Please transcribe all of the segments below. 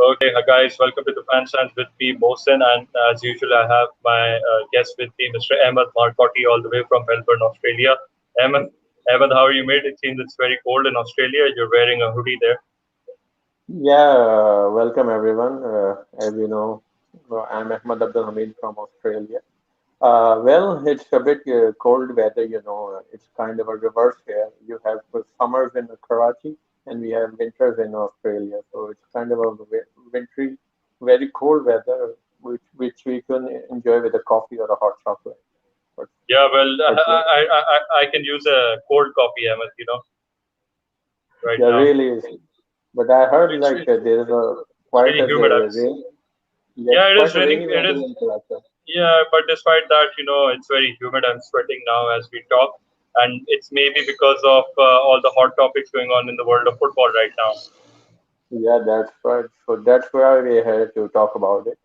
Okay, hi guys, welcome to the Fan Stands with me, Mohsen, and as usual, I have my guest with me, Mr. Ahmed Marcotti, all the way from Melbourne, Australia. Ahmed, Ahmed, how are you, mate? It seems it's very cold in Australia. You're wearing a hoodie there. Welcome everyone. As you know, I'm Ahmad Abdul Hamid from Australia. It's a bit cold weather, it's kind of a reverse here. You have summers in Karachi and we have winters in Australia. So it's kind of a wintry, very cold weather, which we can enjoy with a coffee or a hot chocolate. But, Yeah, well, but yeah, I can use a cold coffee, Ahmed, right yeah, now. really is. But I heard It's, like it's, there is a it's quite really a humid. rain. Yeah, Yeah, it quite is a raining. rainy It weather is. in Karachi. Yeah, but despite that, it's very humid. I'm sweating now as we talk. And it's maybe because of all the hot topics going on in the world of football right now. Yeah, that's right. So that's why we're here to talk about it.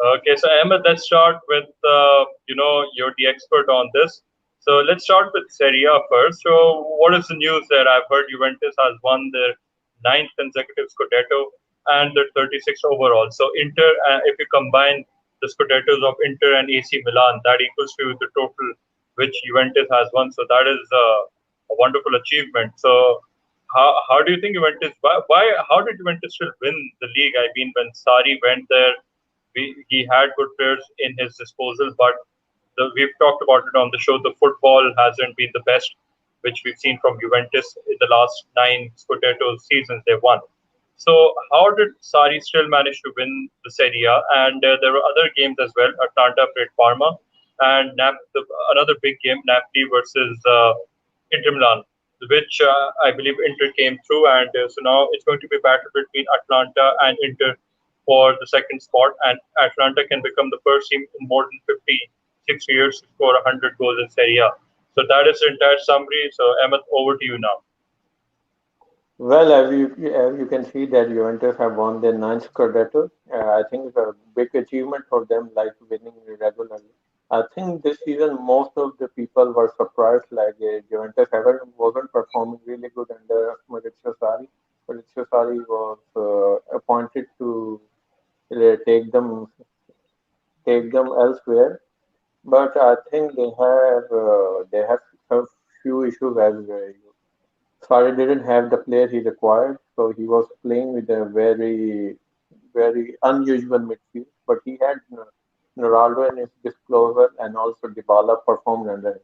Okay, so Ahmed, let's start with you're the expert on this. So let's start with Serie A first. So what is the news there? I've heard Juventus has won their ninth consecutive Scudetto and their 36th overall. So Inter, if you combine the Scudettos of Inter and AC Milan, that equals to the total which Juventus has won. So that is a wonderful achievement. So how do you think Juventus? Why how did Juventus still win the league? I mean, when Sari went there he had good players in his disposal, but we've talked about it on the show. The football hasn't been the best, which we've seen from Juventus in the last nine Scudetto seasons they've won. So, how did Sari still manage to win the Serie A? And there were other games as well. Atalanta played Parma, and another big game, Napoli versus Inter Milan, which I believe Inter came through, and so now it's going to be a battle between Atlanta and Inter for the second spot, and Atlanta can become the first team in more than 56 years to score 100 goals in Serie A. So that is the entire summary. So Emmet, over to you now. Well, as you can see that Juventus have won their ninth Scudetto. I think it's a big achievement for them, like winning regularly. I think this season most of the people were surprised, like Juventus haven't wasn't performing really good under Maurizio Sarri. Maurizio Sarri was appointed to take them elsewhere, but I think they have a few issues as Suarez didn't have the player he required, so he was playing with a very unusual midfield. But he had Ronaldo in his disclosure, and also Dybala performed under him.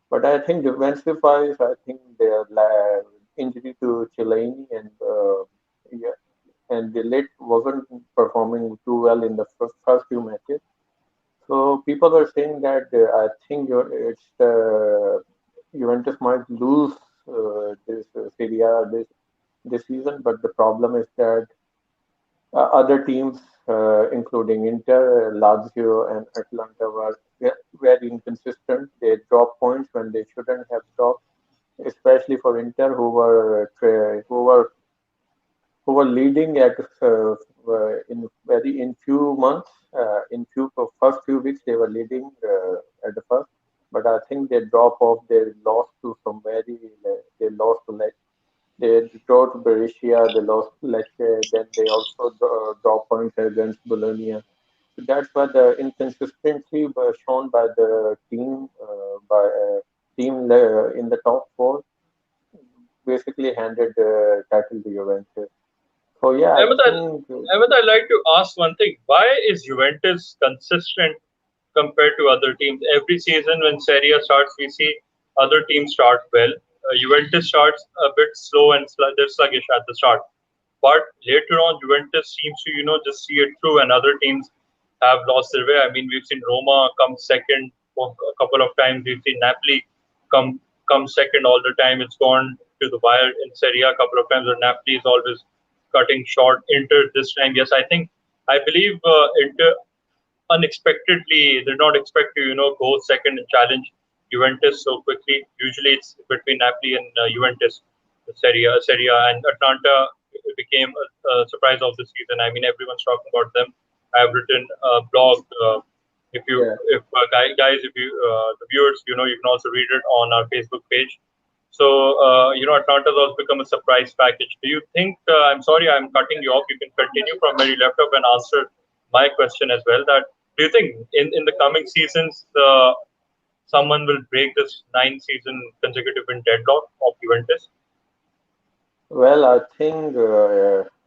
But I think defensive-wise, I think their injury to Chiellini yeah, and the late wasn't performing too well in the first few matches. So people are saying that I think Juventus might lose this Serie A this season, but the problem is that other teams, including Inter, Lazio, and Atalanta, were very inconsistent. They dropped points when they shouldn't have dropped, especially for Inter, who were leading in few months, in first few weeks they were leading at the first, but I think they drop off. They lost to some very they lost to they draw to Borussia, they lost to Lecce, then they also draw points against Bologna. So that's why the inconsistency was shown by the team in the top four basically handed the title to Juventus. So yeah, I Ahmed, think I'd like to ask one thing. Why is Juventus consistent compared to other teams? Every season when Serie A starts, we see other teams start well. Juventus starts a bit slow and they're sluggish at the start. But later on, Juventus seems to, just see it through, and other teams have lost their way. I mean, we've seen Roma come second a couple of times. We've seen Napoli come come second all the time. It's gone to the wire in Serie A a couple of times, but Napoli is always cutting short. Inter this time, yes, I believe Inter unexpectedly did not expect to go second and challenge Juventus so quickly. Usually it's between Napoli and Juventus, Serie A, and Atlanta became a surprise of the season. I mean, everyone's talking about them. I've written a blog. yeah. If guys, if you the viewers, you can also read it on our Facebook page. So, Atlanta's also become a surprise package. Do you think, I'm sorry, I'm cutting you off. You can continue from where you left off and answer my question as well. That do you think in the coming seasons, someone will break this 9 season consecutive win deadlock of Juventus? Well, I think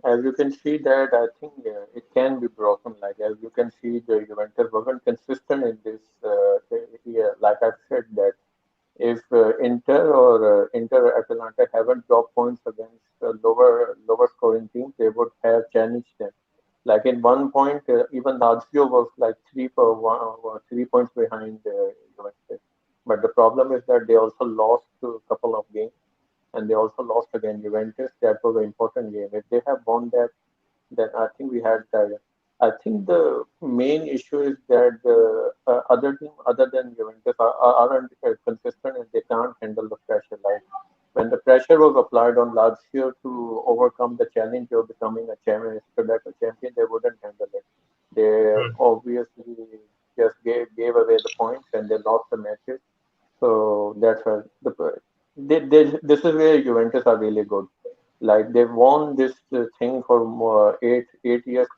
as you can see that I think it can be broken. Like as you can see, the Juventus wasn't consistent in this year. Like I said that if Inter Atalanta haven't dropped points against lower scoring teams, they would have challenged them. Like in one point, even Lazio was like 3 points behind Juventus. But the problem is that they also lost a couple of games, and they also lost against Juventus. That was an important game. If they have won that, then I think we had that. I think the main issue is that the other team, other than Juventus, aren't consistent and they can't handle the pressure. Like when the pressure was applied on Lazio to overcome the challenge of becoming a champion, a champion, they wouldn't handle it. They Hmm. obviously just gave away the points and they lost the matches. So that's why this is where Juventus are really good. Like they've won this thing for more, 8 years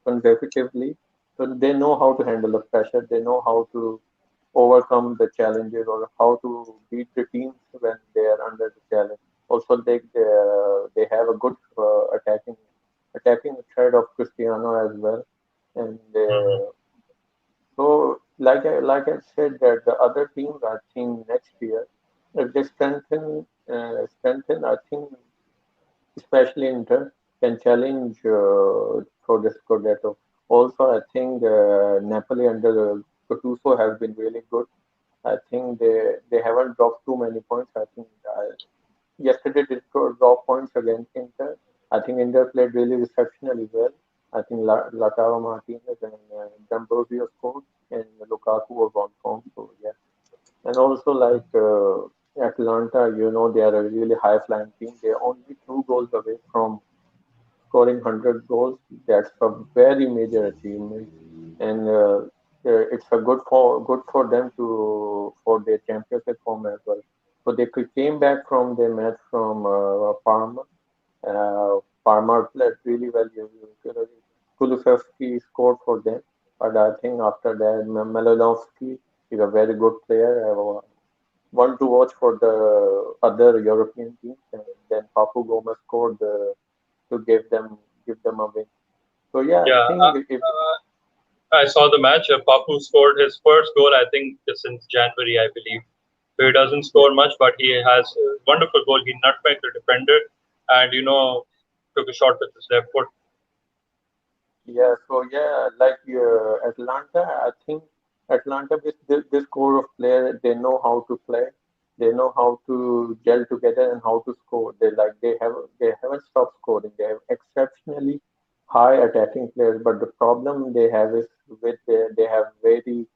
consecutively, so they know how to handle the pressure. They know how to overcome the challenges or how to beat the teams when they are under the challenge. Also, they have a good attacking thread of Cristiano as well, and Hmm. so, like I said, that the other teams, I think next year, if they strengthen, I think especially Inter can challenge for the Scudetto. Also, I think Napoli under Gattuso has been really good. I think they haven't dropped too many points. I think yesterday they drop points against Inter. I think Inter played really exceptionally well. I think Lautaro Martinez and D'Ambrosio scored, and Lukaku was on form. So yeah, and also like Atlanta, they are a really high flying team. They're only 2 goals away from scoring 100 goals. That's a very major achievement, and it's a good for them to for their championship form as well. So they came back from their match from Parma. Parma played really well. Kulusevski scored for them, but I think after that, Malinovsky is a very good player. One to watch for the other European teams, and then Papu Gomez scored to give them a win. So yeah, I Yeah, think if I saw the match. Papu scored his first goal, I think, since January, I believe. So he doesn't score much, but he has a wonderful goal. He nutmegged the defender and, took a shot with his left foot. yeah, so yeah, like Atlanta, I think Atlanta with this core of players, they know how to play, they know how to gel together and how to score. They haven't stopped scoring. They have exceptionally high attacking players, but the problem they have is they have very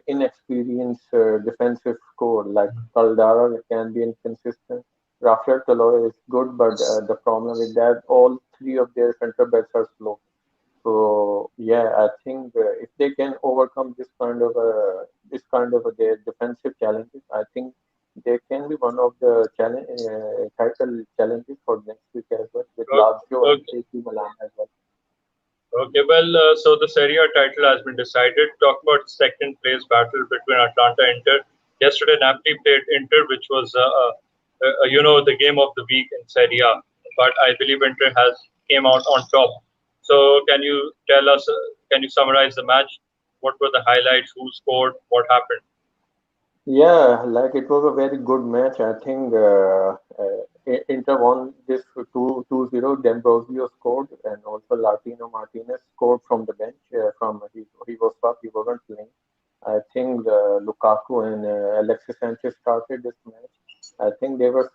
inexperienced defensive core. Like Caldara can be inconsistent. Rafael Toloi is good, but the problem with that, all three of their center backs are slow. So yeah, I think if they can overcome this kind of their defensive challenges, I think they can be one of the title challenges for next week as well with Lazio and Okay. AC Milan as well. Okay, well, so the Serie A title has been decided. Talk about second place battle between Atlanta and Inter. Yesterday, Napoli played Inter, which was, the game of the week in Serie A. But I believe Inter has came out on top. So, can you tell us? Can you summarize the match? What were the highlights? Who scored? What happened? Yeah, like it was a very good match. I think Inter won this for 2-0. D'Ambrosio scored, and also Latino Martinez scored from the bench. From he was up, he wasn't playing. I think Lukaku and Alexis Sanchez started this match. I think they were.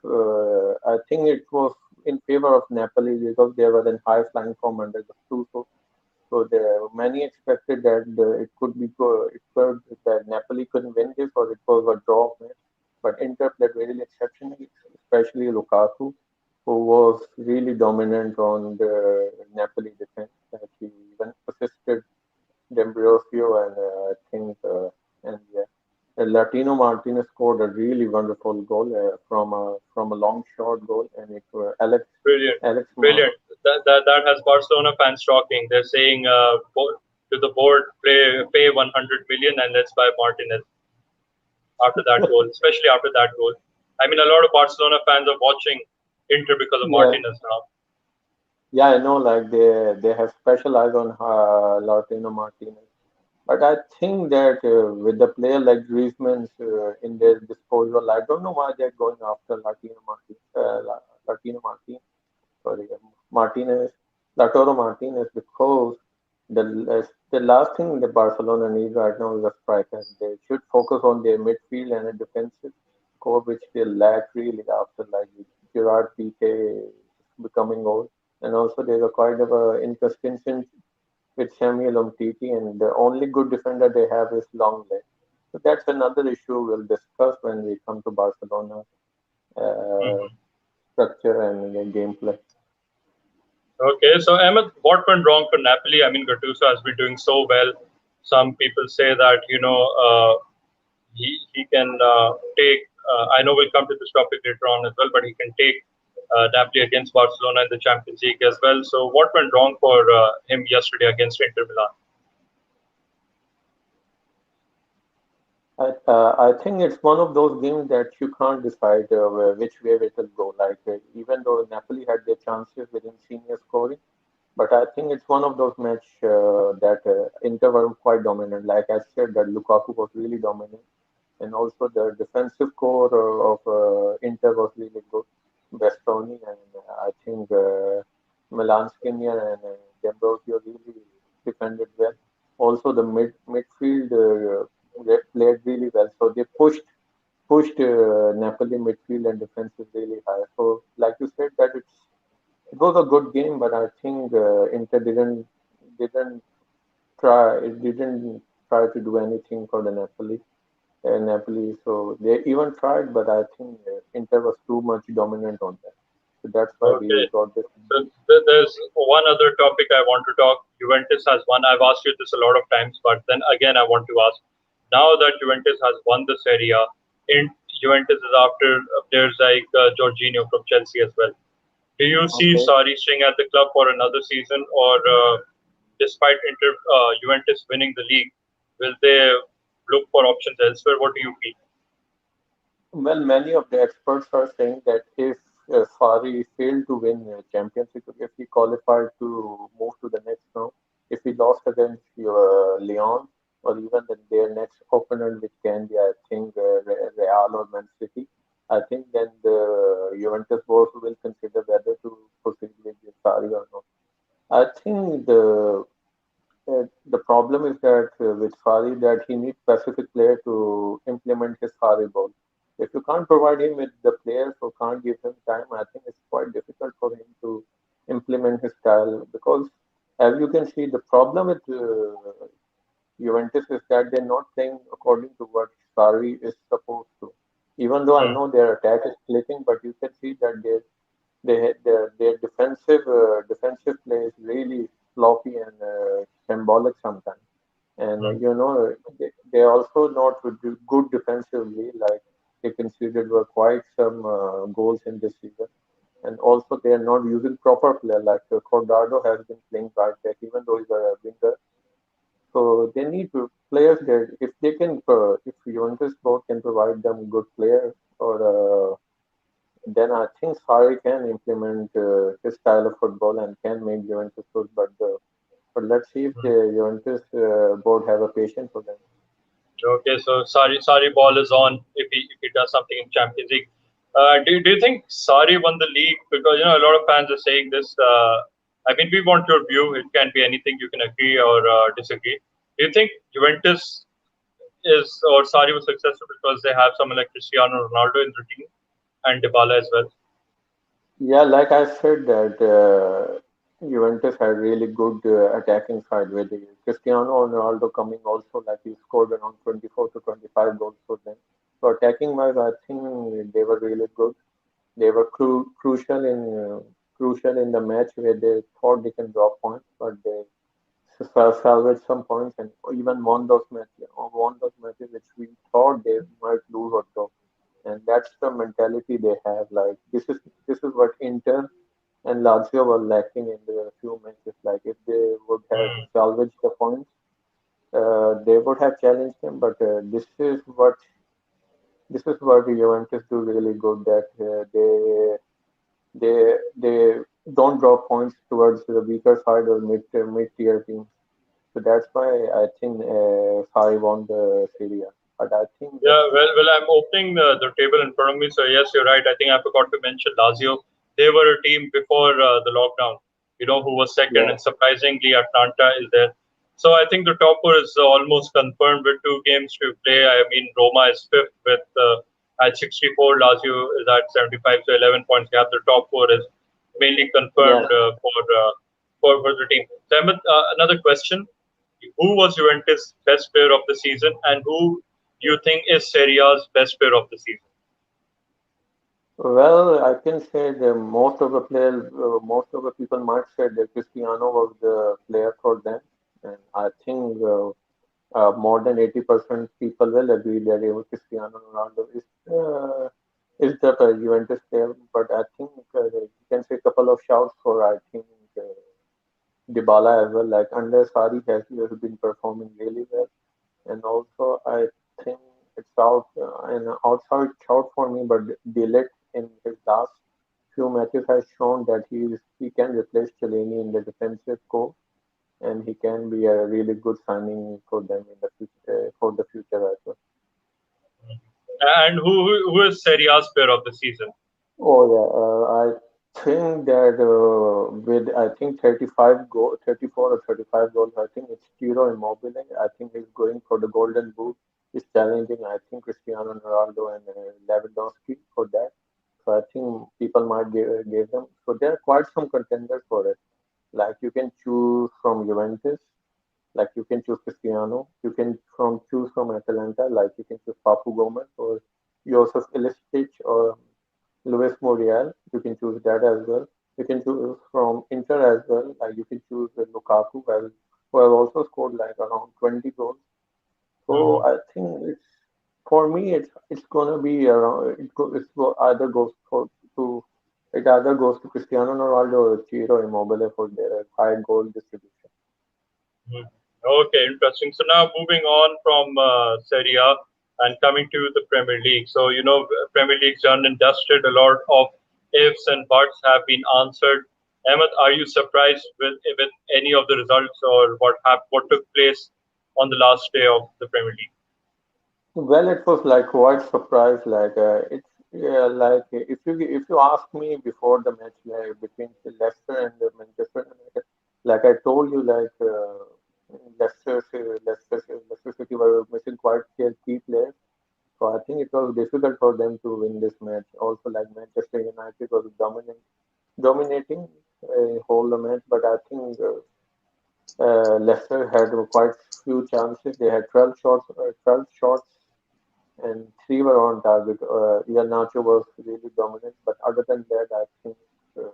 I think it was in favor of Napoli because they were in high flying form under the two. So there many expected that it could be it could that Napoli couldn't win this or it was a draw match. But Inter played really exceptionally, especially Lukaku, who was really dominant on the Napoli defense. He even assisted D'Ambrosio and I think and yeah, Latino Martinez scored a really wonderful goal from a long shot goal, and it Brilliant, Alex brilliant. That has Barcelona fans talking. They're saying to the board, pay 100 million and let's buy Martinez after that goal, especially after that goal. I mean, a lot of Barcelona fans are watching Inter because of yeah, Martinez now. yeah, I know. Like they have special eyes on Latino Martinez, but I think that with the player like Griezmann's in their disposal, I don't know why they're going after Latino Martinez. Sorry, Martinez, Lautaro Martinez, because the last thing the Barcelona need right now is a striker. They should focus on their midfield and a defensive core, which they lack really after like Gerard Piqué becoming old, and also there's a kind of a inconsistency with Samuel Umtiti, and the only good defender they have is Longley. So that's another issue we'll discuss when we come to Barcelona uh, Mhm. structure and gameplay. Okay, so Ahmed, what went wrong for Napoli? I mean, Gattuso has been doing so well. Some people say that he can take. I know we'll come to this topic later on as well, but he can take Napoli against Barcelona in the Champions League as well. So what went wrong for him yesterday against Inter Milan? I think it's one of those games that you can't decide which way it will go. Like even though Napoli had their chances within senior scoring, but I think it's one of those match that Inter were quite dominant. Like I said, that Lukaku was really dominant, and also the defensive core of Inter was really good. Bastoni and I think Milan Skriniar and D'Ambrosio really defended well. Also, the midfield they played really well, so they pushed Napoli midfield and defense is really high. So, like you said, that it was a good game, but I think Inter didn't didn't try to do anything for the Napoli. So they even tried, but I think Inter was too much dominant on that. So that's why Okay, we got this. so there's one other topic I want to talk. Juventus has won. I've asked you this a lot of times, but then again, I want to ask. Now that Juventus has won the Serie A, in Juventus is after players like Jorginho from Chelsea as well. Do you see Okay. Sarri staying at the club for another season, or despite Juventus winning the league, will they look for options elsewhere? What do you feel? Well, many of the experts are saying that if Sarri failed to win Champions League, if he qualified to move to the next round, if he lost against Lyon or even their next opponent, which can be, I think, Real or Man City, I think then the Juventus board will consider whether to proceed with Sarri or not. I think the problem is that with Fari that he needs specific player to implement his Fari ball. If you can't provide him with the players or can't give him time, I think it's quite difficult for him to implement his style because as you can see, the problem with Juventus is that they're not playing according to what Sarri is supposed to. Even though I Hmm. know their attack is clicking, but you can see that their defensive play is really sloppy and symbolic sometimes. And Hmm. they also not good defensively. Like they considered were quite some goals in this season. And also they are not using proper player. Like Cordado has been playing right back, even though he's a winger. So they need players there. If they can, if Juventus board can provide them good players or then I think Sarri can implement his style of football and can make Juventus good. But let's see if Hmm. the Juventus board have a patience for them. Okay, so Sari ball is on if he does something in Champions League. Do you think Sari won the league? Because a lot of fans are saying this. I mean, we want your view. It can be anything. You can agree or disagree. Do you think Juventus is or Sari was successful because they have someone like Cristiano Ronaldo in the team and Dybala as well? Yeah, like I said that Juventus had really good attacking side with Cristiano Ronaldo coming also like he scored around 24 to 25 goals for them. So attacking wise, I think they were really good. They were crucial in the match where they thought they can drop points, but they salvage some points and even won those matches which we thought they might lose or draw. And that's the mentality they have. Like this is what Inter and Lazio were lacking in the few matches. Like if they would have Hmm. salvaged the points, they would have challenged them. But this is what Juventus do really good. That they don't drop points towards the weaker side or mid tier teams. So that's why I think Sarri won the Serie A. But I think Yeah, that's well, I'm opening the table in front of me. So yes, you're right. I think I forgot to mention Lazio. They were a team before the lockdown. Who was second, yeah, and surprisingly, Atalanta is there. So I think the top four is almost confirmed with two games to play. I mean, Roma is fifth with at 64. Lazio is at 75, so 11 points gap. The top four is mainly yeah. confirmed for the team. So Ahmed, another question: who was Juventus' best player of the season, and who do you think is Serie A's best player of the season? Well, I can say that most of the people might say that Cristiano was the player for them, and I think more than 80% people will agree that even Cristiano Ronaldo is the Juventus player. But I think you can say a couple of shouts for I think Dybala as well. Like under Sarri has been performing really well. And also I think it's out an outside shout for me, but Delict in his last few matches has shown that he can replace Cellini in the defensive core, and he can be a really good signing for them in the future as well. And who is Serie A's player of the season? Oh yeah, I think that with I think 34 or 35 goals, I think it's Ciro Immobile. I think he's going for the Golden Boot. He's challenging, I think, Cristiano Ronaldo and Lewandowski for that. So I think people might give them. So there are quite some contenders for it. Like you can choose from Juventus, like you can choose Cristiano. You can choose from Atalanta, like you can choose Papu Gomez or Joseph Ilicic or Luis Muriel. You can choose that as well. You can choose from Inter as well. Like you can choose Lukaku, well, who have also scored like around 20 goals. So Mhm. I think it's for me it's gonna be around it's either goes to it either goes to Cristiano Ronaldo or Ciro Immobile for their high goal distribution. Mhm. Okay, interesting. So now moving on from Serie A and coming to the Premier League. So Premier League's done and dusted. A lot of ifs and buts have been answered. Ahmed, are you surprised with any of the results or what took place on the last day of the Premier League? Well, it was like quite surprise. Like it's like if you ask me before the match, like between the Leicester and the Manchester United, like I told you, like Leicester City were missing quite their key players. So I think it was difficult for them to win this match. Also, like Manchester United was dominating whole the match, but I think Leicester had quite few chances. They had 12 shots and three were on target. Ian Nacho was really dominant, but other than that, I think uh,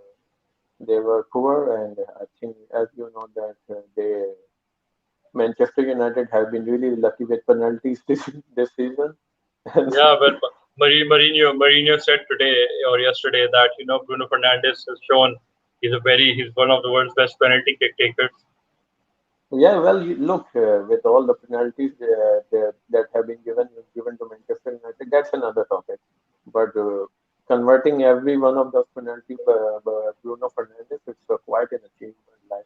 they were poor. And I think, as you know, that they Manchester United have been really lucky with penalties this season. And Yeah, well, Mourinho said today or yesterday that Bruno Fernandes has shown he's one of the world's best penalty kick takers. yeah, well, you look with all the penalties that have been given to Manchester United, that's another topic. But converting every one of those penalties by Bruno Fernandes, it's quite an achievement. Like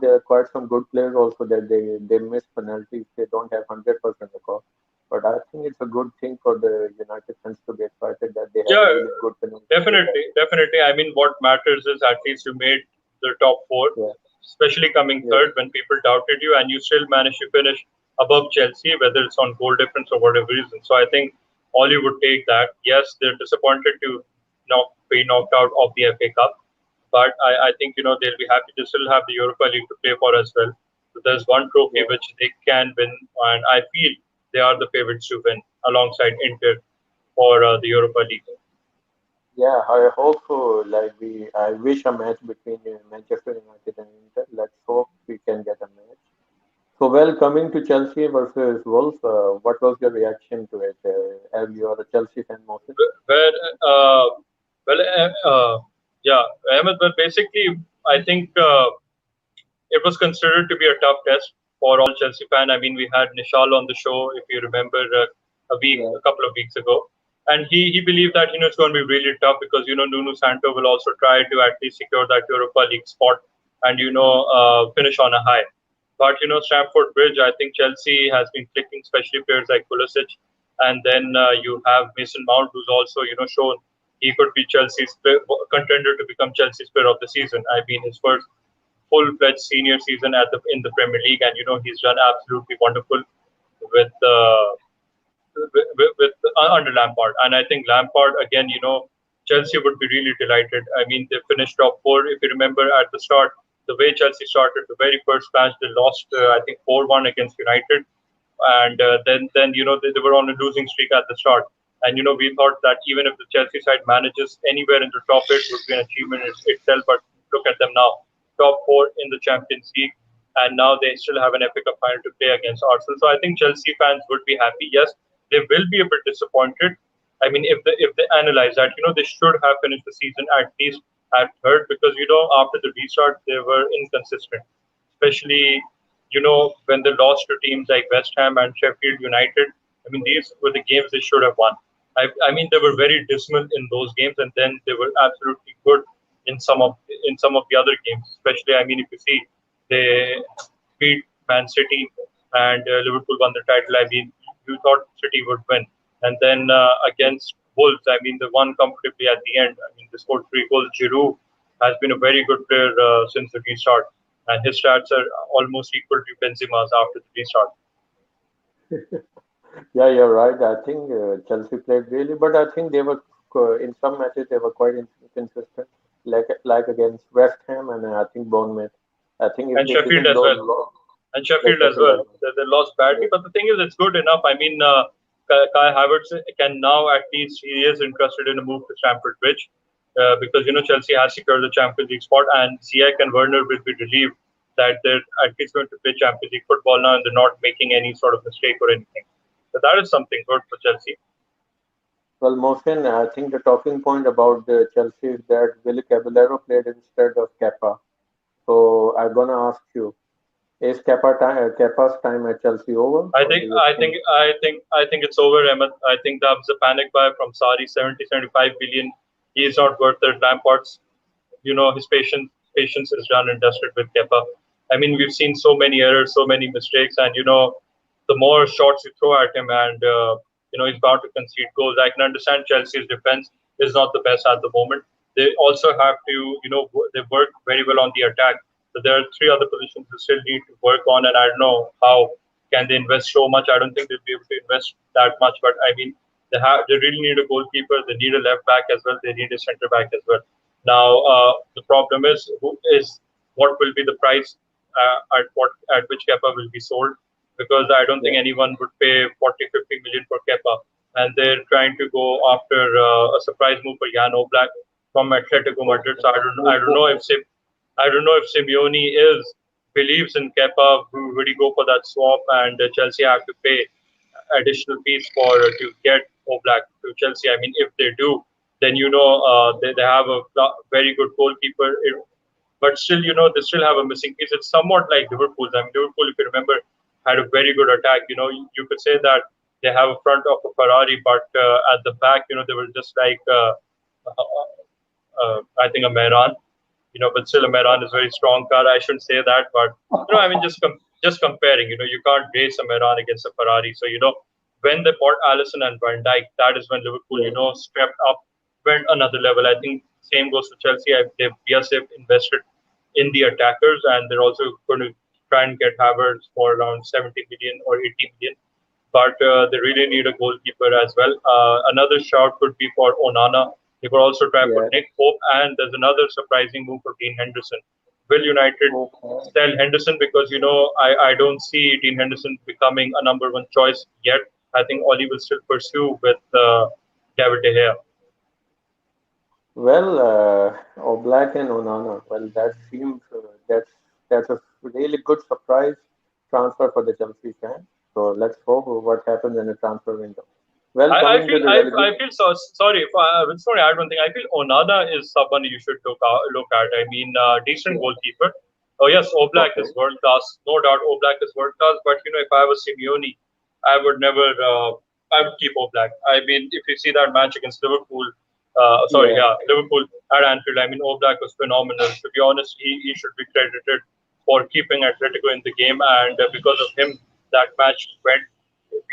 there are quite some good players also that they miss penalties. They don't have 100% record. But I think it's a good thing for the United fans to get excited that they have Yeah, a really good penalty kick as definitely, definitely. I mean, what matters is at least you made the top four, well. especially coming Yeah, third when people doubted you, and you still managed to finish above Chelsea, whether it's on goal difference or whatever reason. So I think all you would take that. Yes, they're disappointed to be knocked out of the FA Cup, but I think they'll be happy to still have the Europa League to play for as well. So there's one trophy yeah. which they can win, and I feel they are the favorites to win alongside Inter for the Europa League. Yeah, I hope so. Like I wish a match between Manchester United and Inter. Let's hope we can get a match. So, well, coming to Chelsea versus Wolves, what was your reaction to it? As you are a Chelsea fan, Mohsin? Where, uh, well, yeah, Ahmed. But basically, I think it was considered to be a tough test for all Chelsea fan. I mean, we had Nishal on the show, if you remember, Yeah. a couple of weeks ago, and he believed that it's going to be really tough because Nuno Santo will also try to at least secure that Europa League spot and finish on a high. But Stamford Bridge, I think Chelsea has been clicking, especially players like Pulisic, and then you have Mason Mount, who's also shown he could be Chelsea's contender to become Chelsea's player of the season. I mean, his first full-fledged senior season at the in the Premier League, and he's done absolutely wonderful with under Lampard. And I think Lampard again, Chelsea would be really delighted. I mean, they finished top four. If you remember at the start, the way Chelsea started, the very first match they lost, I think 4-1 against United, and then they were on a losing streak at the start. And we thought that even if the Chelsea side manages anywhere in the top eight would be an achievement itself. But look at them now, top four in the Champions League, and now they still have an FA Cup final to play against Arsenal. So I think Chelsea fans would be happy. Yes, they will be a bit disappointed. I mean, if they analyze that, they should have finished the season at least at third because after the restart they were inconsistent, especially when they lost to teams like West Ham and Sheffield United. I mean, these were the games they should have won. I mean, they were very dismal in those games, and then they were absolutely good in some of the other games. Especially, I mean, if you see, they beat Man City and Liverpool won the title. I mean, you thought City would win, and then against Wolves, I mean, they won comfortably at the end. I mean, they scored 3 goals. Giroud has been a very good player since the restart, and his stats are almost equal to Benzema's after the restart. Yeah, you're right. I think Chelsea played really, but I think they were in some matches they were quite inconsistent, like against West Ham and I think Bournemouth. I think if And they Sheffield didn't as well. lose, And yeah, Sheffield as Sheffield well. as well. They lost badly, Yeah. but the thing is, it's good enough. I mean, Kai Havertz can now at least he is interested in a move to Stamford Bridge because Chelsea has secured the Champions League spot, and Ziyech and Werner will be relieved that they're at least going to play Champions League football now, and they're not making any sort of mistake or anything. So that is something good for Chelsea. Well, Mohsin, I think the talking point about the Chelsea is that Willy Caballero played instead of Kepa. So I'm gonna ask you, is Kepa's time at Chelsea over, I or think do you I think think? I think I think it's over, Ahmed. I think that was a panic buy from Sari, 70-75 billion. He is not worth it. Lampard's his patience is done and dusted with Kepa. I mean, we've seen so many errors, so many mistakes, and the more shots you throw at him, and he's bound to concede goals. I can understand Chelsea's defense is not the best at the moment. They also have to they work very well on the attack. So there are three other positions they still need to work on, and I don't know how can they invest so much. I don't think they'll be able to invest that much, but I mean they really need a goalkeeper. They need a left back as well. They need a centre back as well. Now, the problem is what will be the price at which Kepa will be sold, because I don't think Yeah. anyone would pay 40-50 million for Kepa, and they're trying to go after a surprise move for Jan Oblak from Atletico Madrid. So I don't know if Simeone is believes in Kepa. Would he go for that swap, and Chelsea have to pay additional fees for to get Oblak to Chelsea? I mean, if they do, then they have a very good goalkeeper. But still, they still have a missing piece. It's somewhat like Liverpool. I mean, Liverpool, if you remember, had a very good attack. You could say that they have a front of a Ferrari, but at the back, they were just like I think a Mehran. But still a Mehran is a very strong car. I shouldn't say that, but I mean, just comparing. You can't race a Mehran against a Ferrari. So when they bought Allison and Van Dijk, that is when Liverpool, Yeah. stepped up, went another level. I think same goes to Chelsea. They've BSF invested in the attackers, and they're also going to try and get Havertz for around 70 million or 80 million. But they really need a goalkeeper as well. Another shout could be for Onana. They could also try for Yeah. Nick Pope, and there's another surprising move for Dean Henderson. Will United Okay. sell Henderson? Because I don't see Dean Henderson becoming a number one choice yet. I think Oli will still pursue with David De Gea. Well, Oblak and Onana. Well, that seems that's a really good surprise. transfer for the Chelsea fan. So let's hope what happens in the transfer window. Well, I coming to feel the I relegation. feel so sorry if I just want to add one thing. I feel Onana is someone you should look at. I mean, decent Yeah. goalkeeper. Oh yes, Oblak Okay. is world class, no doubt. Oblak is world class. But if I was Simeone, I would never. I would keep Oblak. I mean, if you see that match against Liverpool, sorry, Yeah. yeah, Liverpool at Anfield. I mean, Oblak was phenomenal. To be honest, he should be credited for keeping Atletico in the game, and because of him, that match went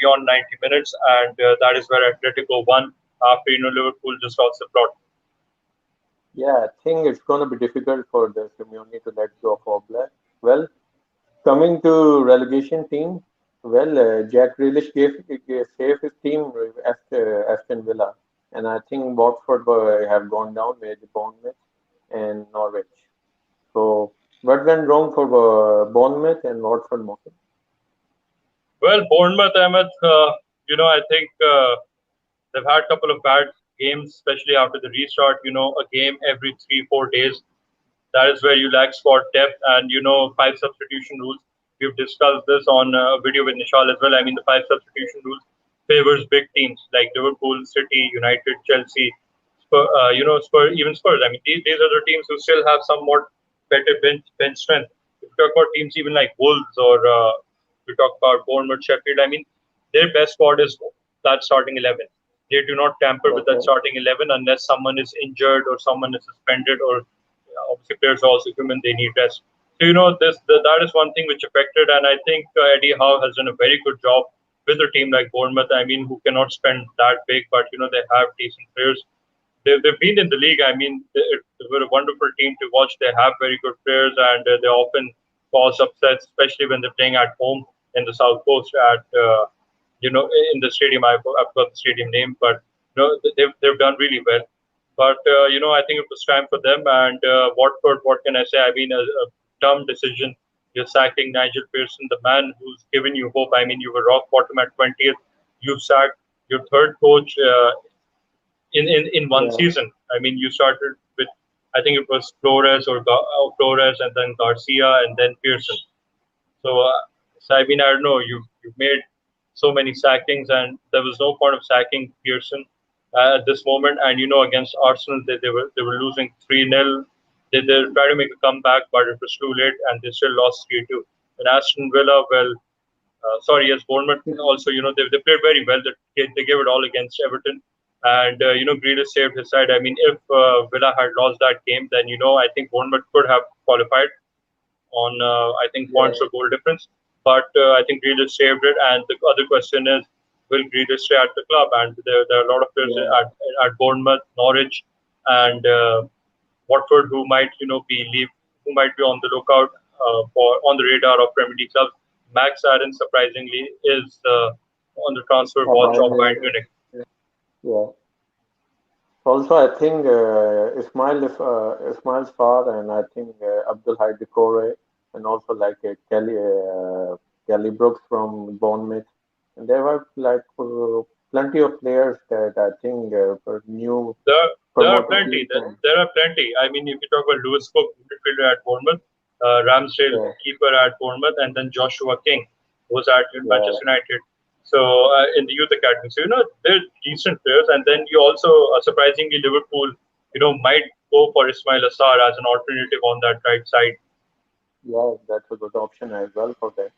beyond 90 minutes, and that is where Atletico won after Liverpool just lost the plot. Yeah, I think it's going to be difficult for the Simeone to let go of Oblak. Well, coming to relegation team, well, Jack Grealish gave saved his team after Aston Villa, and I think Watford have gone down with Bournemouth and Norwich. So, what went wrong for Bournemouth and Watford, Mohsin? Well, Bournemouth, Ahmed, I think they've had a couple of bad games, especially after the restart. A game every 3-4 days. That is where you lack squad depth and five substitution rules. We've discussed this on a video with Nishal as well. I mean, the five substitution rules favors big teams like Liverpool, City, United, Chelsea, even Spurs. I mean, these are the teams who still have somewhat better bench strength. If you talk about teams even like Wolves or if you talk about Bournemouth, Sheffield, I mean, their best squad is that starting 11. They do not tamper with that Okay. starting 11 unless someone is injured or someone is suspended, or obviously players are also human, they need rest. So that is one thing which affected, and I think Eddie Howe has done a very good job with a team like Bournemouth. I mean, who cannot spend that big, but they have decent players. They've been in the league. I mean, they're a wonderful team to watch. They have very good players, and they often cause upsets, especially when they're playing at home in the South Coast at in the stadium. I've got the stadium name, but they've done really well. But I think it was time for them. And Watford, what can I say? I mean, a dumb decision. You're sacking Nigel Pearson, the man who's given you hope. I mean, you were rock bottom at 20th. You sacked your third coach in one Yeah. season. I mean, you started with, I think it was Flores, and then Garcia, and then Pearson. So I mean, I don't know. You've made so many sackings, and there was no point of sacking Pearson at this moment. And against Arsenal, they were losing 3-0. They tried to make a comeback, but it was too late, and they still lost 3-2. And Aston Villa, well, sorry, yes, Bournemouth also, they played very well. They gave it all against Everton. And, Grealish saved his side. I mean, if Villa had lost that game, then, I think Bournemouth could have qualified on, I think, Yeah. points or goal difference. But I think Grealish saved it. And the other question is, will Grealish stay at the club? And there are a lot of players Yeah. at Bournemouth, Norwich, and Watford who might be on the lookout for on the radar of Premier League clubs. Max Aaron, surprisingly, is on the transfer Of watch Bayern of Bayern Munich. Munich. Yeah. Also, I think Ismail's father, and I think Abdul Hai Decore, and also like Kelly Brooks from Bournemouth, and there were like plenty of players that I think were new There are promoted plenty. teams. And There are plenty. I mean, if you talk about Lewis Cook, midfielder at Bournemouth, Ramsdale, yeah, keeper at Bournemouth, and then Joshua King, who was at yeah, Manchester United. So in the youth academy, so they're decent players, and then you also surprisingly Liverpool, might go for Ismail Assar as an alternative on that right side. yeah, that's a good option as well for them.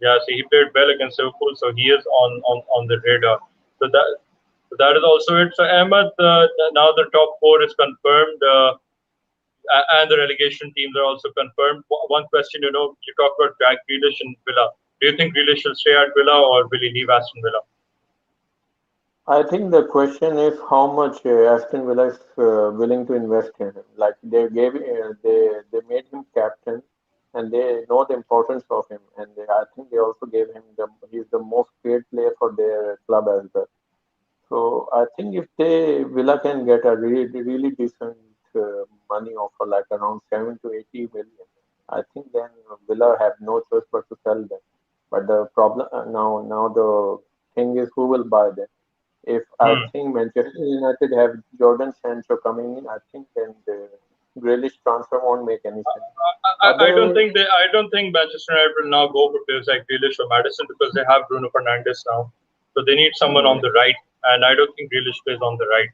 Yeah, so he played well against Liverpool, so he is on the radar. So that is also it. So Ahmed, now the top four is confirmed, and the relegation teams are also confirmed. One question, you talked about Jack Grealish and Villa. Do you think Grealish will stay at Villa, or will he leave Aston Villa? I think the question is how much Aston Villa is willing to invest in him. Like they made him captain, and they know the importance of him. And I think they also gave him he's the most paid player for their club as well. So I think if they Villa can get a really decent money offer, like around 7 to 80 million, I think then Villa have no choice but to sell them. But the problem now the thing is who will buy them. If I Hmm. think Manchester United have Jordan Sancho coming in, I think then Grealish transfer won't make any sense. I don't Other, think I don't think Manchester United will now go for players like Grealish or Madison because they have Bruno Fernandes now. So they need someone on yeah, the right, and I don't think Grealish plays on the right.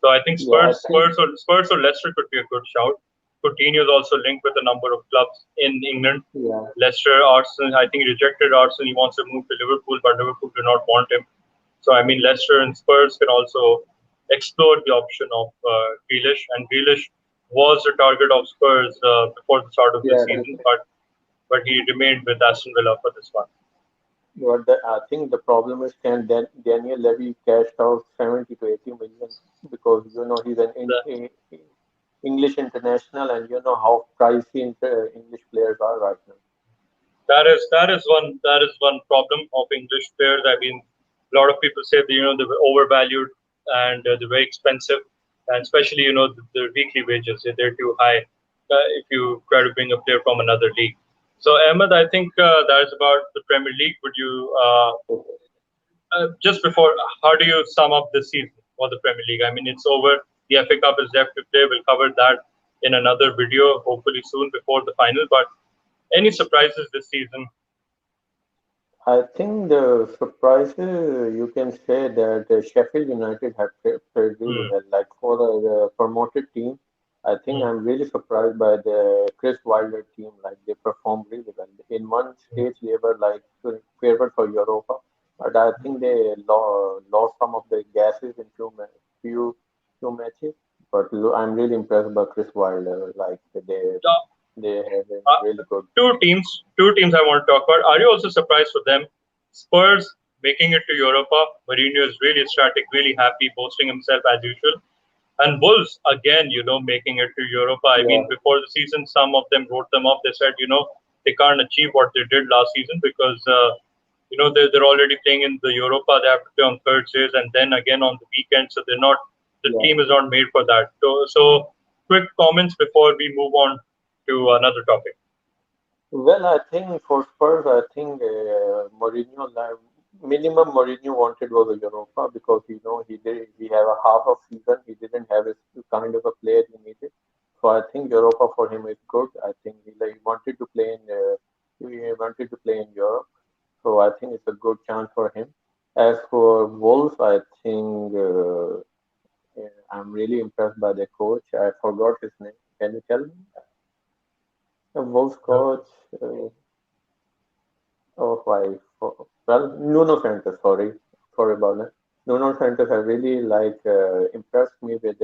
So I think yeah, I think Spurs or Leicester could be a good shout. Coutinho is also linked with a number of clubs in England. yeah. Leicester, Arsenal. I think he rejected Arsenal. He wants to move to Liverpool, but Liverpool do not want him. So I mean, Leicester and Spurs can also explore the option of Grealish, and Grealish was the target of Spurs before the start of the Yeah, season, but he remained with Aston Villa for this one. I think the problem is can Daniel Levy cashed out 70 to 80 million because he's an The, English international and you know how pricey English players are right now. that is one problem of English players. I mean, a lot of people say that they're overvalued and they're very expensive, and especially the weekly wages they're too high if you try to bring a player from another league. So Ahmed, I think that is about the Premier League. Would you just before, how do you sum up this season for the Premier League? I mean, it's over. The FA Cup is left to play. We'll cover that in another video, hopefully soon before the final. But any surprises this season? I think the surprises you can say that Sheffield United have played really Hmm. well. Like for the promoted team, I think Hmm. I'm really surprised by the Chris Wilder team. Like they performed really well. In one Hmm. stage, they were like favored for Europa, but I think they lost some of the gases in few matches. But I'm really impressed by Chris Wilder. Like they have been Uh, really good. two teams I want to talk about. Are you also surprised for them? Spurs making it to Europa. Mourinho is really ecstatic, really happy, boasting himself as usual. And Wolves again, making it to Europa. I Yeah, mean, before the season, some of them wrote them off. They said, they can't achieve what they did last season because they're already playing in the Europa. They have to play on Thursdays and then again on the weekend. So they're not. The yeah. team is not made for that. So quick comments before we move on to another topic. Well, I think for Spurs, I think Mourinho, minimum Mourinho wanted was a Europa because he have a half of season he didn't have his kind of a player he needed. So I think Europa for him is good. I think he wanted to play in Europe. So I think it's a good chance for him. As for Wolves, I think I'm really impressed by the coach. I forgot his name. Can you tell me? The Wolves coach. Uh, Oh, why? Well, Nuno Santos, sorry about that. Nuno Santos have really impressed me with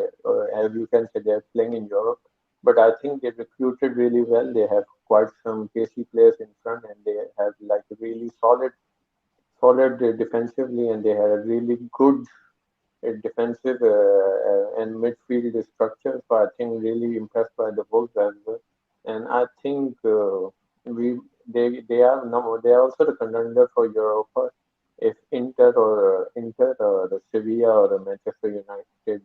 as you can say they're playing in Europe, but I think they recruited really well. They have quite some pacey players in front, and they have like really solid defensively, and they have a really good defensive and midfield structure. So I think really impressed by the Wolves as well. And I think we they are also the contender for Europa. If Inter or the Sevilla or the Manchester United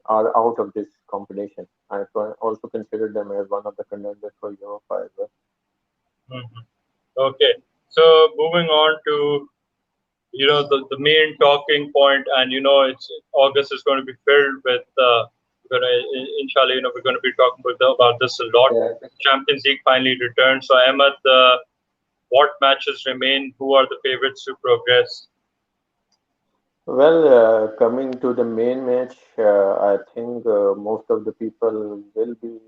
are out of this competition, also consider them as one of the contenders for Europa as well. Mhm. Okay. So moving on to the main talking point, and it's August is going to be filled with inshallah, we're going to be talking about this a lot. Yeah. Champions League finally returned. So Ahmed, what matches remain? Who are the favorites to progress? Well, coming to the main match, I think most of the people will be.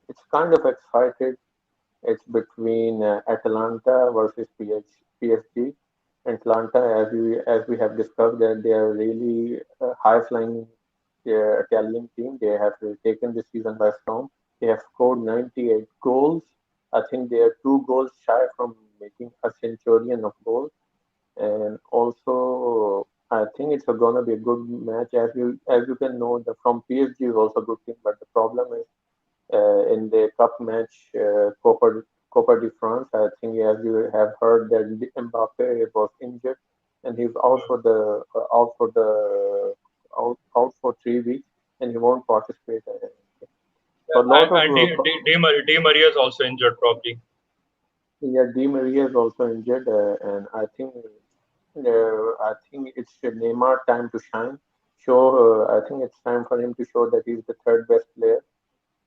It's kind of excited. It's between Atalanta versus PSG. Atlanta, as we have discussed, that they are really high flying Italian team. They have taken this season by storm. They have scored 98 goals. I think they are 2 goals shy from making a centurion of goals. And also, I think it's gonna be a good match. As you can know, the from PSG is also a good team, but the problem is in the cup match, Copa de France. I think as you have heard that Mbappe was injured, and he's out for 3 weeks, and he won't participate. So a lot of And Di Maria is also injured, probably. yeah, Di Maria is also injured, and I think it's Neymar time to shine. I think it's time for him to show that he's the third best player.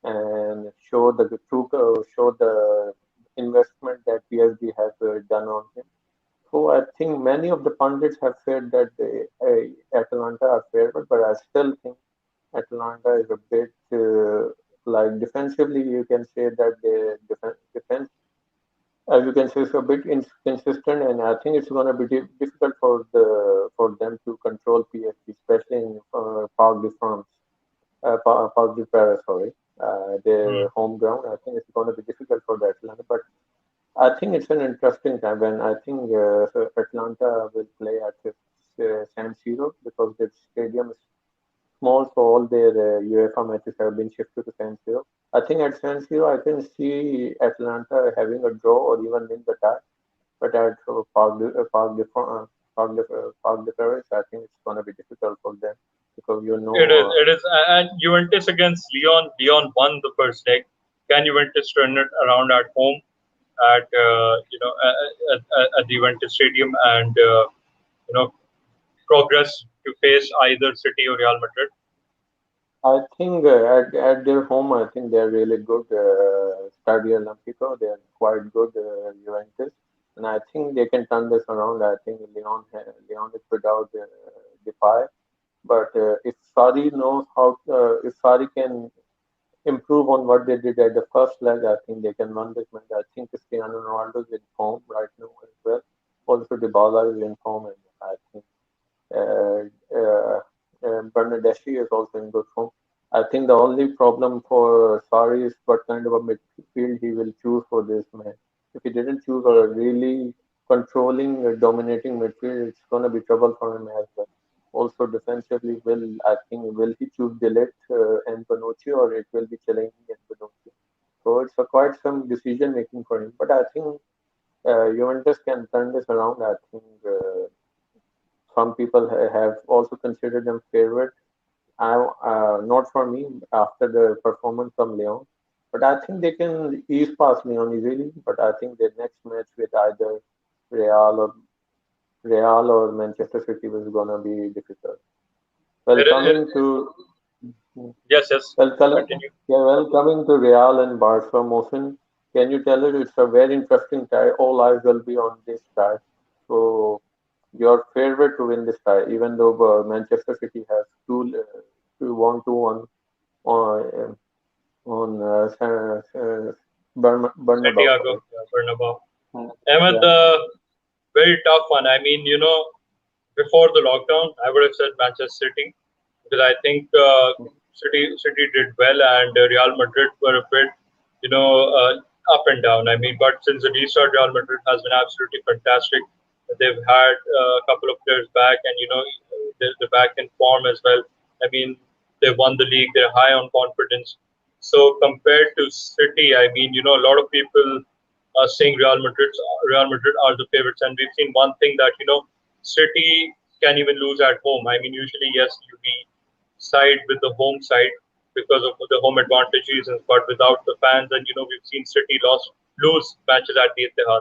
and show the investment that PSG have done on him. So I think many of the pundits have said that Atalanta are favored, but I still think Atalanta is a bit like defensively. You can say that the defense, as you can say, is a bit inconsistent, and I think it's going to be difficult for them to control PSG, especially in Parc de France, Parc de Paris, sorry, Hmm. their home ground. I think it's going to be difficult for the Atlanta, but I think it's an interesting time when I think Atlanta will play at San Siro because the stadium is small, so all their UEFA matches have been shifted to San Siro. I think at San Siro, I can see Atlanta having a draw or even win the tie, but at Parc de Paris, I think it's going to be difficult for them because It is. It is. And Juventus against Lyon. Lyon won the first leg. Can Juventus turn it around at home at at the Juventus Stadium and progress to face either City or Real Madrid? I think at their home, I think they're really good. Stadio Olimpico, they're quite good. Juventus, and I think they can turn this around. I think Leon is without Depay, but if Sari knows if Sari can improve on what they did at the first leg, I think they can win this match. I think Cristiano Ronaldo is in form right now as well. Also, Dybala is in form, and I think uh, uh, Bernadeschi is also in good form. I think the only problem for Sarri is what kind of a midfield he will choose for this match. If he didn't choose a really controlling, dominating midfield, it's going to be trouble for him as well. Also defensively, will he choose Delete and Bonucci or it will be Chiellini and Bonucci? So it's a quite some decision making for him. But I think Juventus can turn this around. I think some people have also considered them favorite. Not for me after the performance from Lyon, but I think they can ease past Lyon easily. But I think their next match with either Real or Real or Manchester City was gonna be difficult. Well, It coming to yes, yes. well, Continue. coming to Real and Barca, Mohsin, can you tell us it's a very interesting tie? All eyes will be on this tie. So your favorite to win this tie, even though Manchester City has two 1-1 on Bernabeu, Santiago, sorry. yeah, Bernabeu. Mm. Ahmed, Yeah, very tough one. I mean, before the lockdown, I would have said Manchester City because I think City did well and Real Madrid were a bit, up and down. I mean, but since the restart, Real Madrid has been absolutely fantastic. They've had a couple of players back, and they're back in form as well. I mean, they won the league. They're high on confidence. So compared to City, I mean, a lot of people are saying Real Madrid are the favorites, and we've seen one thing that City can even lose at home. I mean, usually yes, you be side with the home side because of the home advantage reasons, but without the fans, and we've seen City lose matches at the Etihad.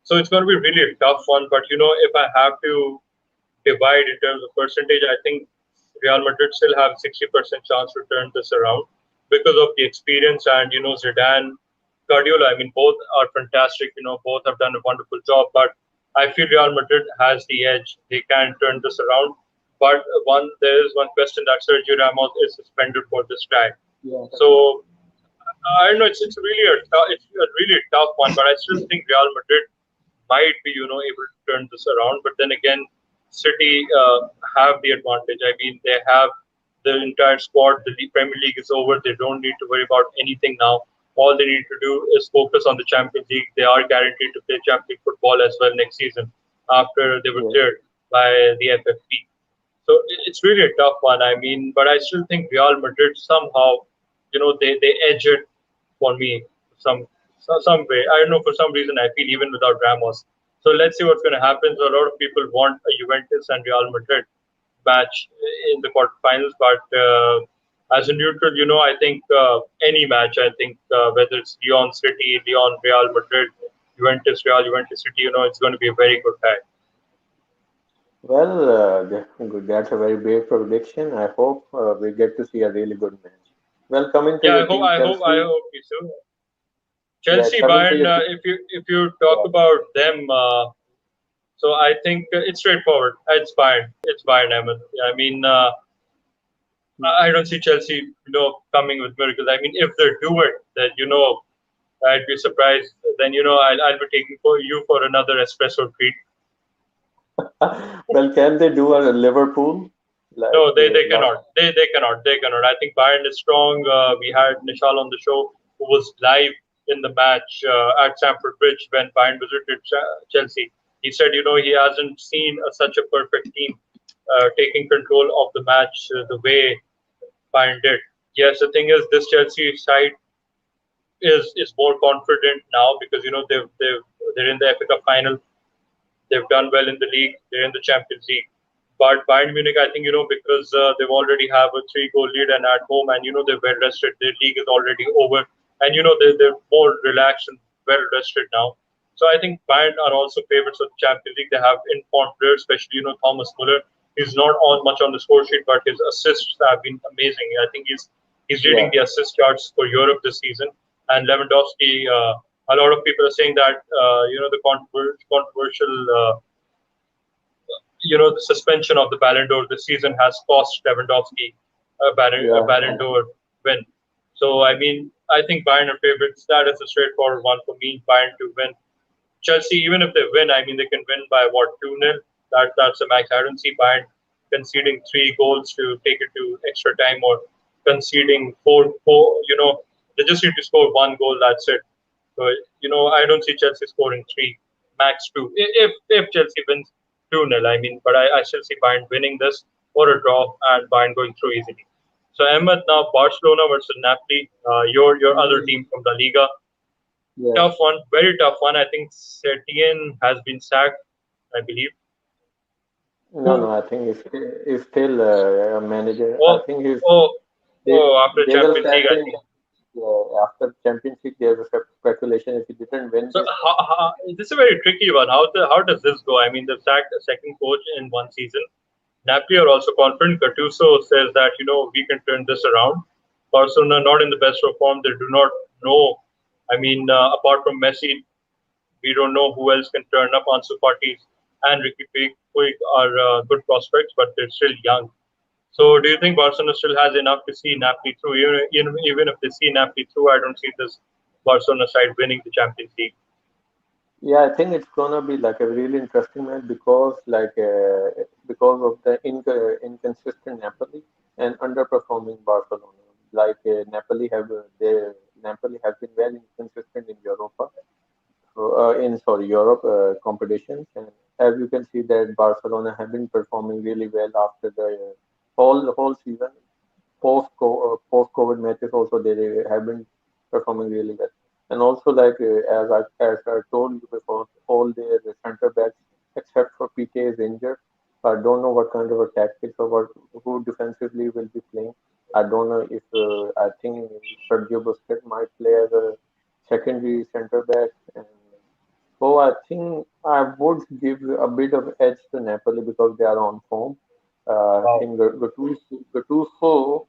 So it's going to be really a tough one. But if I have to divide in terms of percentage, I think Real Madrid still have 60% chance to turn this around because of the experience and Zidane, Guardiola. I mean, both are fantastic. Both have done a wonderful job. But I feel Real Madrid has the edge. They can turn this around. But there is one question that Sergio Ramos is suspended for this tie. yeah, So I don't know. It's a really tough one. But I still think Real Madrid might be able to turn this around. But then again, City have the advantage. I mean, they have the entire squad. The Premier League is over. They don't need to worry about anything now. All they need to do is focus on the Champions League. They are guaranteed to play Champions League football as well next season after they were yeah. cleared by the FFP. So it's really a tough one. I mean, but I still think Real Madrid somehow, they edge it for me some some way. I don't know, for some reason I feel even without Ramos. So let's see what's going to happen. So a lot of people want a Juventus and Real Madrid match in the quarterfinals, but as a neutral, I think any match, I think whether it's Lyon City, Lyon Real Madrid, Juventus Real, Juventus City, it's going to be a very good tie. Well, good. That's a very brave prediction. I hope we get to see a really good match. Well, coming to Yeah, your team, I Chelsea. hope you so. Yeah, Chelsea, coming to Bayern. your team. If you talk Yeah. about them, so I think it's straightforward. It's Bayern. It's Bayern, Ahmed. I mean, I don't see Chelsea, coming with miracles. I mean, if they do it, then I'd be surprised. Then I'll be taking for you for another espresso treat. Well, can they do a Liverpool like No, they last? cannot. They cannot. I think Bayern is strong. We had Nishal on the show who was live in the match at Stamford Bridge when Bayern visited Chelsea. He said, he hasn't seen such a perfect team taking control of the match the way Bayern did. Yes, the thing is, this Chelsea side is more confident now because they're in the FA Cup final. They've done well in the league. They're in the Champions League. But Bayern Munich, I think, because they've already have a three-goal lead and at home, and they're well rested. Their league is already over, and they're more relaxed and well rested now. So I think Bayern are also favorites of the Champions League. They have informed players, especially Thomas Muller. He's not on much on the score sheet, but his assists have been amazing. I think he's leading Yeah, the assist charts for Europe this season. And Lewandowski, a lot of people are saying that the controversial the suspension of the Ballon d'Or this season has cost Lewandowski a yeah. Ballon d'Or win. So I mean, I think Bayern are favorites. That is a straightforward one for me. Bayern to win. Chelsea, even if they win, I mean, they can win by what 2-0. That's a max. I don't see Bayern conceding 3 goals to take it to extra time or conceding four. They just need to score 1 goal. That's it. So I don't see Chelsea scoring three, max two. If Chelsea wins 2-0, I mean, but I still see Bayern winning this or a draw and Bayern going through easily. So Ahmed, now Barcelona versus Napoli, your other team from La Liga. Yeah. Tough one, very tough one. I think Setien has been sacked, I believe. No, no. Who? I think if still a manager. I Oh, think he's oh, they oh! After they will Champions sack League, I him. think. After Championship, there's a speculation if he didn't win So this. this is a very tricky one. How does this go? I mean, they've sacked a second coach in one season. Napoli are also confident. Gattuso says that we can turn this around. Barcelona not in the best of form. They do not know. I mean, apart from Messi, we don't know who else can turn up. Ansu Fati and Ricky Puig are good prospects, but they're still young. So, do you think Barcelona still has enough to see Napoli through? Even if they see Napoli through, I don't see this Barcelona side winning the Champions League. Yeah, I think it's gonna be like a really interesting match because of the inconsistent Napoli and underperforming Barcelona. Napoli have been very inconsistent in Europa, Europe competitions, and as you can see that Barcelona have been performing really well after the whole season. Post COVID matches also they have been performing really well. And also as I told you before, all their center backs except for PK is injured. I don't know what kind of a tactics or who defensively will be playing. I don't know if I think Sergio Busquets might play as a secondary center back. And so I think I would give a bit of edge to Napoli because they are on form. I Wow. think Gattuso,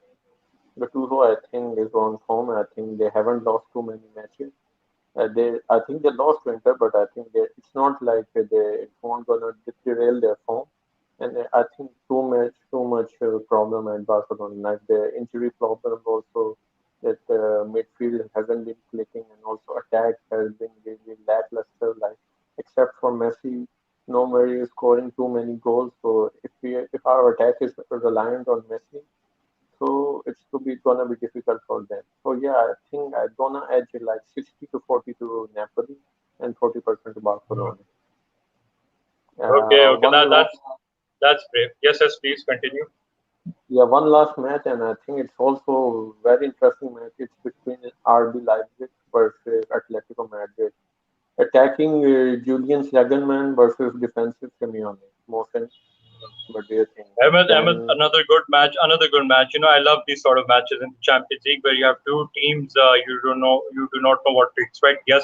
I think, is on form. I think they haven't lost too many matches. I think they lost to Inter, but I think it's not like it's not gonna derail their form. And I think too much problem at Barcelona, like the injury problem also, that midfield hasn't been clicking, and also attack has been really lackluster. Like except for Messi, nobody is scoring too many goals. So if our attack is reliant on Messi, so it's to be gonna be difficult for them. So yeah, I think I'm gonna edge it like 60 to 40 to Napoli and 40% to Barcelona. Okay, okay. One last, That's brave. Yes, yes. Please continue. yeah, one last match, and I think it's also very interesting match. It's between RB Leipzig versus Atletico Madrid. Attacking Julian Slagenman versus defensive Simeone. Mohsen, what do you think? Ahmed, Can another good match. I love these sort of matches in the Champions League where you have two teams. You do not know what to expect. Yes,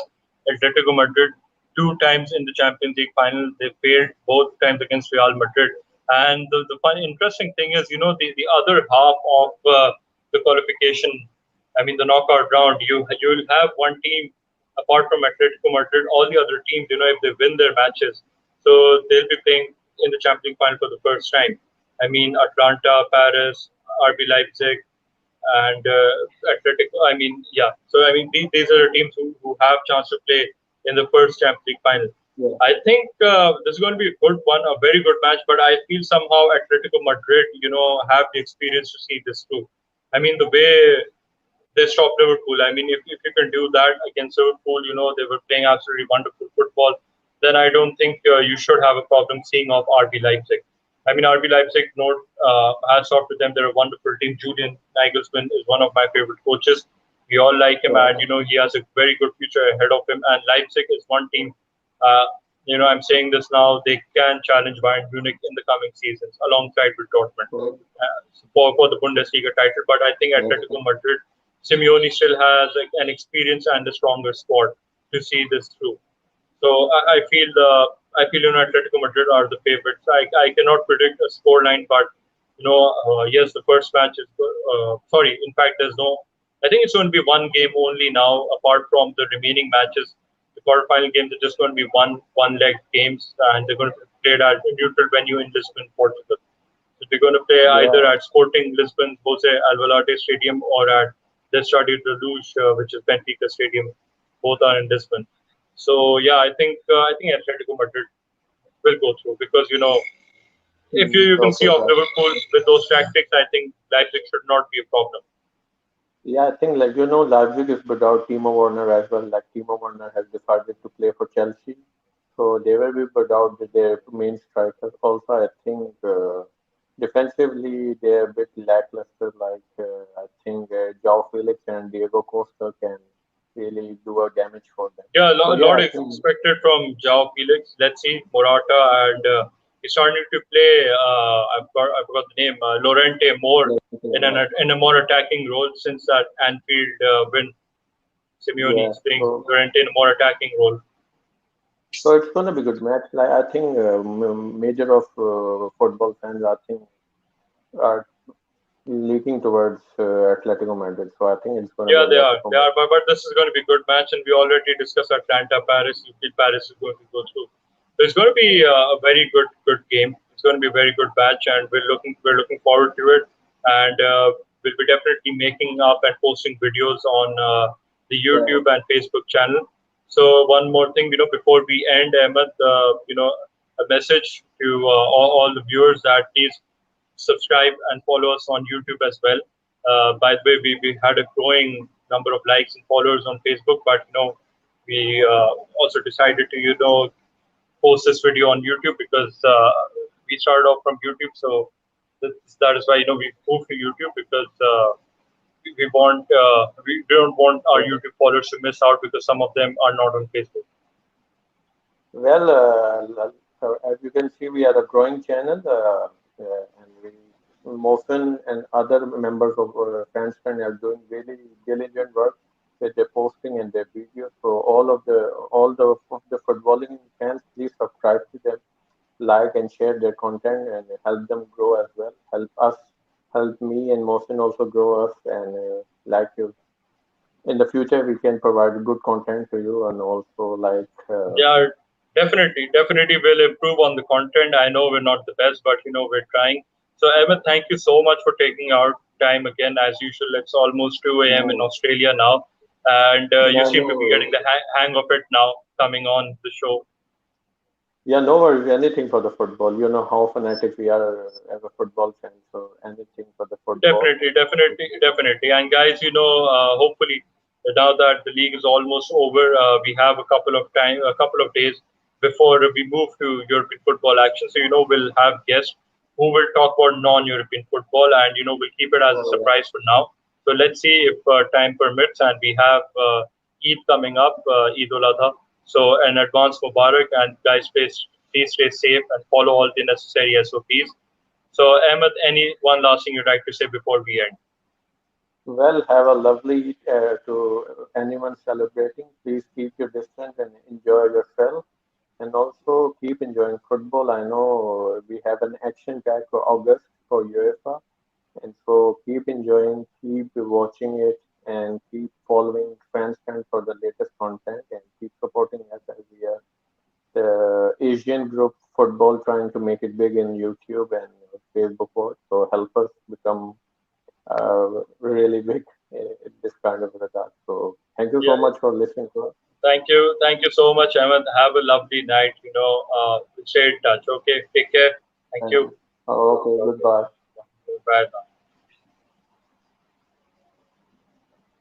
Atletico Madrid 2 times in the Champions League final. They failed both times against Real Madrid. And the fun, interesting thing is, the other half of the qualification I mean, the knockout round, you'll have one team apart from Atletico Madrid, all the other teams, if they win their matches, so they'll be playing in the Champions League final for the first time. I mean, Atlanta, Paris, RB Leipzig, and Atletico. I mean, yeah. So I mean, these are the teams who have chance to play in the first Champions League final. Yeah, I think this is going to be a good one, a very good match. But I feel somehow Atletico Madrid, have the experience to see this through. I mean, the way they stopped Liverpool. I mean, if you can do that against Liverpool, they were playing absolutely wonderful football. Then I don't think you should have a problem seeing off RB Leipzig. I mean, RB Leipzig, hats off to them. They're a wonderful team. Julian Nagelsmann is one of my favorite coaches. We all like him, and yeah, he has a very good future ahead of him. And Leipzig is one team. Uh, I'm saying this now. They can challenge Bayern Munich in the coming seasons, alongside with Dortmund for the Bundesliga title. But I think Atletico yeah. Madrid, Simeone still has like, an experience and a stronger squad to see this through. So I feel Atletico Madrid are the favorites. I cannot predict a scoreline, but yes, the first match is sorry. In fact, there's no. I think it's going to be one game only now, apart from the remaining matches. The quarterfinal games are just going to be one leg games, and they're going to be played at a neutral venue in Lisbon, Portugal. So they're going to play either Yeah. at Sporting Lisbon, Jose Alvalade Stadium, or at the Estadio de Luz, which is Benfica Stadium. Both are in Lisbon. So yeah, I think Atletico Madrid will go through because if you can see Okay, off guys. Liverpool with those tactics, I think Leipzig should not be a problem. Yeah, I think Leipzig is without Timo Werner as well. Like Timo Werner has decided to play for Chelsea, so they will be without their main striker. Also, I think defensively they're a bit lackluster. I think João Felix and Diego Costa can really do a damage for them. Yeah, So a yeah, lot I is think expected from João Felix. Let's see Morata and he's starting to play. I forgot the name. Lorente more in a more attacking role since that Anfield win. Simeone yeah. is playing Lorente in a more attacking role. So it's gonna be good match. Like I think major of football fans, I think, are leaking towards Atletico Madrid. So I think it's going to be Yeah, a they are. Atletico They are. Madrid. But this is going to be a good match, and we already discussed Atlanta, Paris. You feel Paris is going to go through. So it's going to be a very good game. It's going to be a very good match, and we're looking forward to it. And we'll be definitely making up and posting videos on the Yeah, YouTube and Facebook channel. So one more thing, before we end, Ahmed, a message to all the viewers that please subscribe and follow us on YouTube as well. By the way, we had a growing number of likes and followers on Facebook, but we also decided to post this video on YouTube because we started off from YouTube. So that is why we moved to YouTube because we don't want our yeah. YouTube followers to miss out because some of them are not on Facebook. Well, as you can see, we are a growing channel, and Mohsen and other members of fans fan are doing really diligent work with their posting and their videos. So all the footballing fans, please subscribe to them, like and share their content, and help them grow as well. Help us, help me and Mohsen also grow us, and like you in the future we can provide good content to you, and also Yeah, definitely will improve on the content. I know we're not the best, but we're trying. So Emma, thank you so much for taking our time again. As usual, it's almost 2 a.m. in no, Australia now, and you yeah, seem to be getting no, the hang of it now. Coming on the show, yeah, no worries. Anything for the football. You know how fanatic we are as a football fan. So anything for the football. definitely. And guys, hopefully now that the league is almost over, we have a couple of days before we move to European football action. So we'll have guests who will talk about non-European football, and we'll keep it as a Oh yeah. surprise for now. So let's see if time permits, and we have Eid coming up, Eid ul Adha. So an advance Mubarak, and guys, please stay safe and follow all the necessary SOPs. So, Ahmed, any one last thing you'd like to say before we end? Well, have a lovely to anyone celebrating. Please keep your distance and enjoy yourself, and also keep enjoying football. I know we have an action-packed for August for UEFA, and so keep enjoying, keep watching it, and keep following Fanscan for the latest content and keep supporting us as we are the Asian group football trying to make it big in YouTube and Facebook world. So help us become really big in this kind of regard. So thank you so Yeah. much for listening to us. Thank you so much, Ahmed. Have a lovely night. We'll stay in touch. Okay, take care. Thank And you. okay, Okay, goodbye. bye.